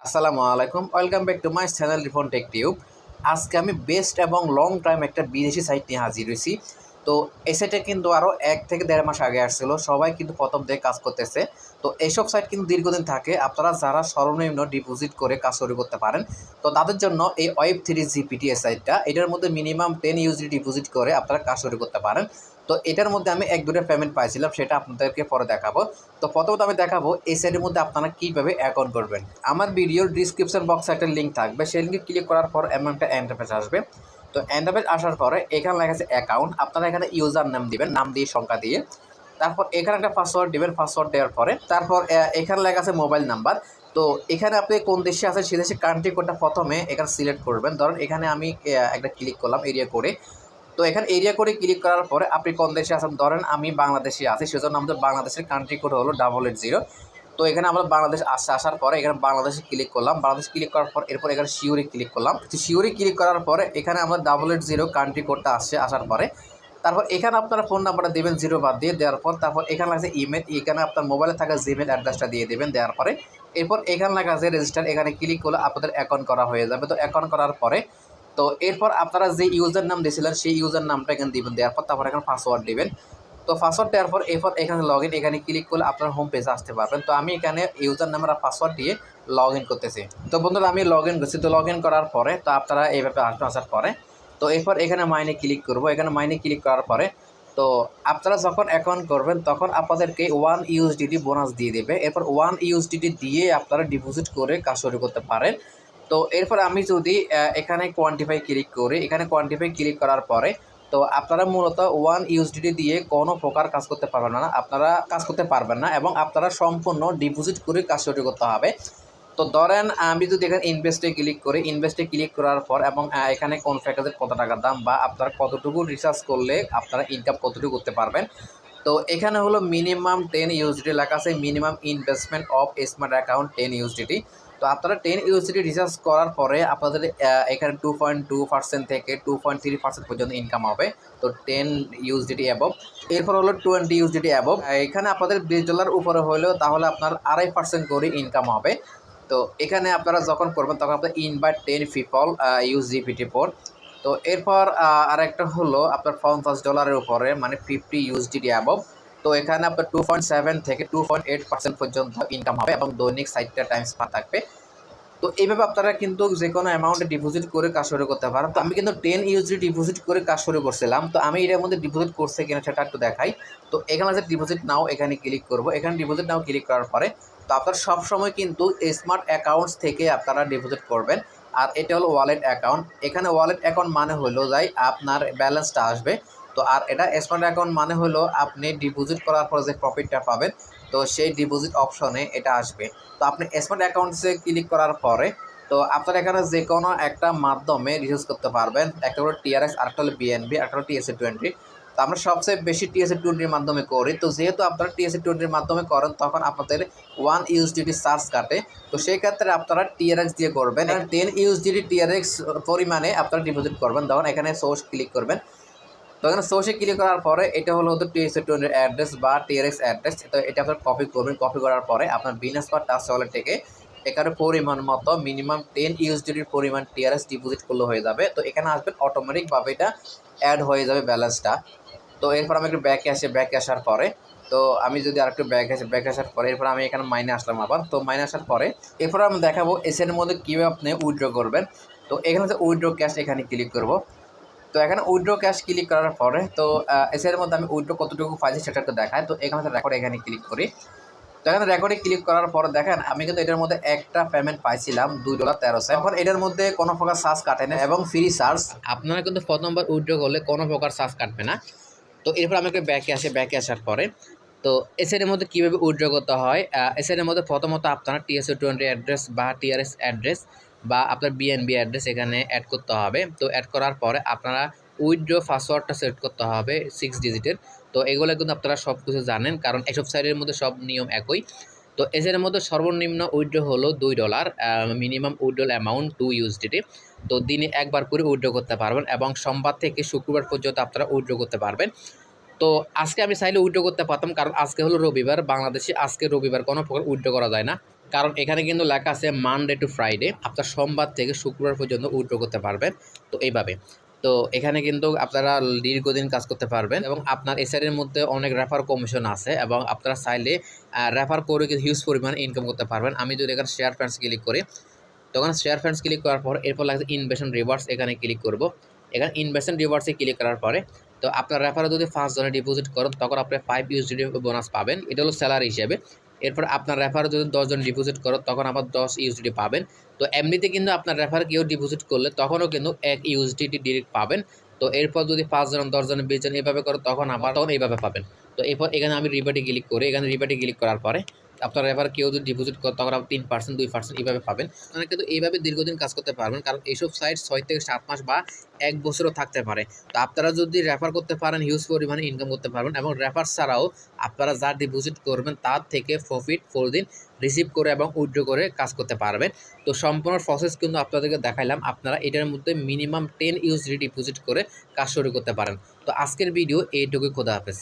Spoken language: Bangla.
আসসালামু আলাইকুম, welcome back to my channel Rifon tech tube. আজকে আমি বেস্ট এবং লং টাইম একটা বিদেশি সাইট নিয়ে হাজির হয়েছি। তো এই সাইটে কিন্তু আরও 1 থেকে 1.5 মাস আগে আসছিল, সবাই কিন্তু প্রথম থেকে কাজ করতেছে। তো এইসব সাইট কিন্তু দীর্ঘদিন থাকে। আপনারা যারা সর্বনিম্ন ডিপোজিট করে কাজ শুরু করতে পারেন, তো তাদের জন্য এই Web3 GPT সাইটটা, এটার মধ্যে মিনিমাম 10 ইউএসডি ডিপোজিট করে আপনারা কাজ শুরু করতে পারেন। তো এটার মধ্যে আমি এক দুটো পেমেন্ট পাইছিলাম, সেটা আপনাদেরকে পরে দেখাবো। তো প্রথমত আমি দেখাবো এই সাইটের মধ্যে আপনারা কীভাবে অ্যাকাউন্ট করবেন। আমার ভিডিওর ডিসক্রিপশন বক্সে একটা লিঙ্ক থাকবে, সেই লিঙ্কে ক্লিক করার পর এমন একটা ইন্টারফেস আসবে। তো ইন্টারফেস আসার পরে এখানে লেখা আছে অ্যাকাউন্ট। আপনারা এখানে ইউজার নাম দিবেন, নাম দিয়ে সংখ্যা দিয়ে, তারপর এখানে একটা পাসওয়ার্ড দিবেন। পাসওয়ার্ড দেওয়ার পরে তারপর এখানে লেখা আছে মোবাইল নাম্বার। তো এখানে আপনি কোন দেশে আছেন সে দেশে কান্ট্রি কোডটা প্রথমে এখানে সিলেক্ট করবেন। ধরেন এখানে আমি একটা ক্লিক করলাম এরিয়া কোডে। তো এখানে এরিয়া কোডে ক্লিক করার পরে আপনি কোন দেশে আছেন, ধরেন আমি বাংলাদেশে আছি, সেজন্য আমাদের বাংলাদেশের কান্ট্রি কোড হলো 880। তো এখানে আমরা বাংলাদেশ আসার পরে এখানে বাংলাদেশে ক্লিক করলাম। বাংলাদেশ ক্লিক করার পর এরপর এখানে শিওরে ক্লিক করলাম। তো শিওরে ক্লিক করার পরে এখানে আমরা 880 কান্ট্রি কোডটা আসার পরে তারপর এখানে আপনারা ফোন নাম্বারটা দেবেন, জিরো বাদ দিয়ে দেওয়ার পর তারপর এখানে আছে ইমেল। এখানে আপনার মোবাইলে থাকা জিমেল অ্যাড্রেসটা দিয়ে দেবেন। দেওয়ার পরে এরপর এখানে লেখা আছে রেজিস্টার। এখানে ক্লিক করলে আপনাদের অ্যাকাউন্ট করা হয়ে যাবে। তো অ্যাকাউন্ট করার পরে তো এরপর আপনারা যে ইউজার নাম দিয়েছিলেন সেই ইউজার নামটা এখানে দিবেন। দেওয়ার পর তারপর এখানে পাসওয়ার্ড দিবেন। তো পাসওয়ার্ড দেওয়ার পর এরপর এখানে লগ ইন, এখানে ক্লিক করলে আপনার হোম পেজে আসতে পারবেন। তো আমি এখানে ইউজার নাম্বার আর পাসওয়ার্ড দিয়ে লগ ইন করতেছি। তো বন্ধুরা আমি লগ ইন করছি। তো লগ ইন করার পরে তো আপনারা এইভাবে আসার পরে তো এরপর এখানে মাইনে ক্লিক করব। এখানে মাইনে ক্লিক করার পরে তো আপনারা যখন অ্যাকাউন্ট করবেন তখন আপনাদেরকে 1 ইউএসডিটি বোনাস দিয়ে দেবে। এরপর 1 ইউএসডিটি দিয়ে আপনারা ডিপোজিট করে কাজ শুরু করতে পারেন। তো এরপর আমি যদি এখানে কোয়ান্টিফাই ক্লিক করি, এখানে কোয়ান্টিফাই ক্লিক করার পরে তো আপনারা মূলত 1 ইউএসডিটি দিয়ে কোনো প্রকার কাজ করতে পারবেন না, আপনারা কাজ করতে পারবেন না এবং আপনারা সম্পূর্ণ ডিপোজিট করে কাজ শুরু করতে হবে। তো ধরেন আমি যদি এখানে ইনভেস্টে ক্লিক করি, ইনভেস্টে ক্লিক করার পর এবং এখানে কোন প্যাকেজের কত টাকা দাম বা আপনারা কতটুকু রিচার্জ করলে আপনারা ইনকাম কতটুকু করতে পারবেন। তো এখানে হলো মিনিমাম 10 ইউএসডি লেখা আছে, minimum investment of smart account 10 USDT. তো আপনারা 10 ইউএসডি রিচার্জ করার পরে আপনাদের এখানে 2.2% থেকে 2.3% পর্যন্ত ইনকাম হবে। তো 10 ইউএসডিটি অ্যাবভ। এরপর হলো 20 ইউএসডিটি অ্যাবভ। এখানে আপনাদের $20 উপরে হলেও তাহলে আপনার 2.5% করে ইনকাম হবে। তো এখানে আপনারা যখন করবেন তখন আপনার ইনভাইট 10 পিপল ইউজ GPT-4। তো এরপর আরেকটা হলো আপনার $50 উপরে, মানে 50 ইউএসডিটি অ্যাবভ। তো এখানে আপনার 2.7 থেকে 2.8% পর্যন্ত ইনকাম হবে এবং দৈনিক 60টা টাইমস পার থাকবে। তো এইভাবে আপনারা কিন্তু যে কোনো অ্যামাউন্টে ডিপোজিট করে কাজ শুরু করতে পারেন। তো আমি কিন্তু 10 ইউএসডি ডিপোজিট করে কাজ শুরু করছিলাম। তো আমি এটার মধ্যে ডিপোজিট করছে কিনা সেটা একটু দেখাই। তো এখানে আছে ডিপোজিট নাও, এখানে ক্লিক করব। এখানে ডিপোজিট নাও ক্লিক করার পরে তো আপনারা সবসময় কিন্তু স্মার্ট অ্যাকাউন্টস থেকে আপনারা ডিপোজিট করবেন। আর এটা হলো ওয়ালেট অ্যাকাউন্ট। এখানে ওয়ালেট অ্যাকাউন্ট মানে হলো যাই আপনার ব্যালেন্সটা আসবে। তো আর এটা স্মার্ট অ্যাকাউন্ট মানে হলো আপনি ডিপোজিট করার পর যে প্রফিটটা পাবেন, তো সেই ডিপোজিট অপশনে এটা আসবে। তো আপনি স্মার্ট অ্যাকাউন্টসে ক্লিক করার পরে তো আপনারা এখানে যে কোনো একটা মাধ্যমে রিচার্জ করতে পারবেন। একটা হলো টিআরএক্স, আরেকটা হলো বিএনবি, একটা হলো TSA-20। তো আমরা সবচেয়ে বেশি TSA-20 মাধ্যমে করি। তো যেহেতু আপনারা TSA-20 মাধ্যমে করেন তখন আপনাদের 1 ইউএসডিটি চার্জ কাটে। তো সেই ক্ষেত্রে আপনারা টিআরএক্স দিয়ে করবেন। 10 ইউএসডিটি টিআরএক্স পরিমাণে আপনারা ডিপোজিট করবেন। তখন এখানে সোর্স ক্লিক করবেন। তো এখানে সোর্সে ক্লিক করার পরে এটা হলো TSA-20 অ্যাড্রেস বা টিআরএক্স অ্যাড্রেস। তো এটা আপনার কপি করবেন। কপি করার পরে আপনার বিনাস বা টাচ ওয়ালেট থেকে এখানে পরিমাণ মতো মিনিমাম 10 ইউএসডিটির পরিমাণ টিআরএক্স ডিপোজিট করলে হয়ে যাবে। তো এখানে আসবেন, অটোমেটিকভাবে এটা অ্যাড হয়ে যাবে ব্যালেন্সটা। তো এরপর আমি একটু ব্যাকে আসার পরে তো আমি যদি আরেকটু ব্যাক আসার পরে এরপর আমি এখানে মাইনে আসলাম আবার। তো মাইনে আসার পরে এরপর আমি দেখাবো এসের মধ্যে কীভাবে আপনি উইথড্র করবেন। তো এখানে হচ্ছে উইথড্র ক্যাশ, এখানে ক্লিক করব। তো এখানে উইথড্র ক্যাশ ক্লিক করার পরে তো এসের মধ্যে আমি উইথড্র কতটুকু পাইছি সেটা একটু দেখায়। তো এখানে রেকর্ড, এখানে ক্লিক করি। তো এখানে রেকর্ডে ক্লিক করার পর দেখেন আমি কিন্তু এটার মধ্যে একটা পেমেন্ট পাইছিলাম $2.13। এখন এটার মধ্যে কোনো প্রকার চার্জ কাটে না এবং ফ্রি চার্জ। আপনারা কিন্তু প্রথমবার উইথড্র করলে কোনো প্রকার চার্জ কাটবে না। তো এরপর আমাকে ব্যাকে আসার পরে তো এসের মধ্যে কীভাবে উইথড্র করতে হয়, এসের মধ্যে প্রথমত আপনারা TSA-20 অ্যাড্রেস বা টিআরএস অ্যাড্রেস বা আপনার বিএনবি অ্যাড্রেস এখানে অ্যাড করতে হবে। তো অ্যাড করার পরে আপনারা উইথড্র পাসওয়ার্ডটা সেট করতে হবে 6 ডিজিটের। তো এগুলো কিন্তু আপনারা সব কিছু জানেন, কারণ এসব সাইটের মধ্যে সব নিয়ম একই। তো এসের মধ্যে সর্বনিম্ন উইথড্র হলো $2, মিনিমাম উইথড্রল অ্যামাউন্ট 2 ইউএসডিটি। তো দিনে একবার করে উইথড্র করতে পারবেন এবং সোমবার থেকে শুক্রবার পর্যন্ত আপনারা উইথড্র করতে পারবেন। তো আজকে আমি চাইলে উইথড্র করতে পারতাম, কারণ আজকে হলো রবিবার, বাংলাদেশে আজকে রবিবার কোনো প্রকার উইথড্র করা যায় না। কারণ এখানে কিন্তু লেখা আছে মানডে টু ফ্রাইডে, আপনার সোমবার থেকে শুক্রবার পর্যন্ত উইথড্র করতে পারবেন। তো এইভাবে তো এখানে কিন্তু আপনারা দীর্ঘদিন কাজ করতে পারবেন এবং আপনার এসআইয়ের মধ্যে অনেক রেফার কমিশন আছে এবং আপনারা চাইলে রেফার করে কিন্তু হিউজ পরিমাণ ইনকাম করতে পারবেন। আমি যদি এখানে শেয়ার ফ্রেন্ডস ক্লিক করি, তখন শেয়ার ফ্রেন্ডস ক্লিক করার পর এরপর লাগছে ইনভেস্টমেন্ট রিওয়ার্ডস, এখানে ক্লিক করব। এখানে ইনভেস্টমেন্ট রিওয়ার্ডসে ক্লিক করার পরে তো আপনার রেফারে যদি 5 জনে ডিপোজিট করেন তখন আপনি 5 ইউএসডি বোনাস পাবেন, এটা হলো স্যালারি হিসেবে। এরপর আপনার রেফারে যদি 10 জন ডিপোজিট করো তখন আবার 10 ইউএসডি পাবেন। তো এমনিতে কিন্তু আপনার রেফারে কেউ ডিপোজিট করলে তখনও কিন্তু 1 ইউএসডি ডিরেক্ট পাবেন। তো এরপর যদি 5 জন 10 জন 20 জন এভাবে করো তখন এইভাবে পাবেন। তো এরপর এখানে আমি রিবার্টে ক্লিক করি, এখানে রিবার্টে ক্লিক করার পরে আপনার এবার কেউ যদি ডিপোজিট করে তখন আপনি 3% 2% এইভাবে পাবেন। আপনারা কিন্তু এইভাবে দীর্ঘদিন কাজ করতে পারবেন, কারণ এইসব সাইট 6 থেকে 7 মাস বা 1 বছরও থাকতে পারে। তো আপনারা যদি রেফার করতে পারেন হিউজ পরিমাণে ইনকাম করতে পারবেন এবং রেফার ছাড়াও আপনারা যা ডিপোজিট করবেন তার থেকে প্রফিট প্রতিদিন রিসিভ করে এবং উইথড্র করে কাজ করতে পারবেন। তো সম্পূর্ণ প্রসেস কিন্তু আপনাদেরকে দেখাইলাম। আপনারা এটার মধ্যে মিনিমাম 10 ইউএসডি ডিপোজিট করে কাজ শুরু করতে পারেন। তো আজকের ভিডিও এইটুকুই, খোদা হাফেজ।